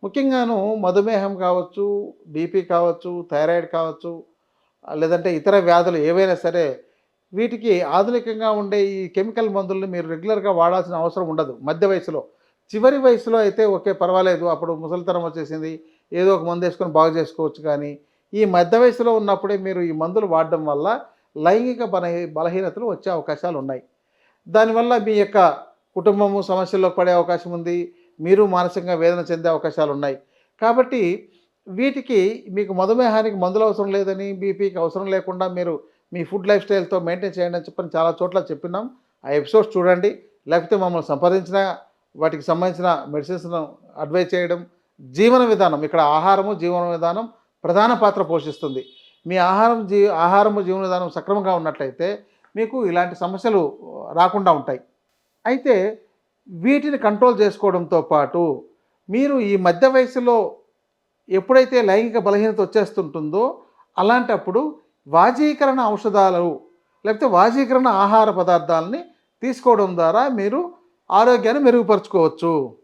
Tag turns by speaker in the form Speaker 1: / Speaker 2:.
Speaker 1: ముఖ్యంగాను మధుమేహం కావచ్చు, బీపీ కావచ్చు, థైరాయిడ్ కావచ్చు, లేదంటే ఇతర వ్యాధులు ఏవైనా సరే, వీటికి ఆధునికంగా ఉండే ఈ కెమికల్ మందుల్ని మీరు రెగ్యులర్‌గా వాడాల్సిన అవసరం ఉండదు మధ్య వయసులో. చివరి వయసులో అయితే ఓకే, పర్వాలేదు. అప్పుడు ముసలితనం వచ్చేసింది. ఏదో ఒక మందేసుకొని బాగు చేసుకోవచ్చు కానీ, ఈ మధ్య వయసులో ఉన్నప్పుడే మీరు ఈ మందులు వాడడం వల్ల లైంగిక బలహీనతలు వచ్చే అవకాశాలున్నాయి. దానివల్ల మీ యొక్క కుటుంబము సమస్యల్లోకి పడే అవకాశం ఉంది. మీరు మానసికంగా వేదన చెందే అవకాశాలున్నాయి. కాబట్టి వీటికి మీకు మధుమేహానికి మందులు అవసరం లేదని, బీపీకి అవసరం లేకుండా మీరు మీ ఫుడ్ లైఫ్ స్టైల్‌తో మెయింటైన్ చేయండి అని చెప్పని చాలా చోట్ల చెప్పినాం. ఆ ఎపిసోడ్స్ చూడండి. లేకపోతే మమ్మల్ని సంప్రదించినా వాటికి సంబంధించిన మెడిసిన్స్‌ను అడ్వైజ్ చేయడం. జీవన విధానం, ఇక్కడ ఆహారము, జీవన విధానం ప్రధాన పాత్ర పోషిస్తుంది. మీ ఆహారము, జీవన విధానం సక్రమంగా ఉన్నట్లయితే మీకు ఇలాంటి సమస్యలు రాకుండా ఉంటాయి. అయితే వీటిని కంట్రోల్ చేసుకోవడంతో పాటు మీరు ఈ మధ్య వయసులో ఎప్పుడైతే లైంగిక బలహీనత వచ్చేస్తుంటుందో అలాంటప్పుడు వాజీకరణ ఔషధాలు లేకపోతే వాజీకరణ ఆహార పదార్థాలని తీసుకోవడం ద్వారా మీరు ఆరోగ్యాన్ని మెరుగుపరుచుకోవచ్చు.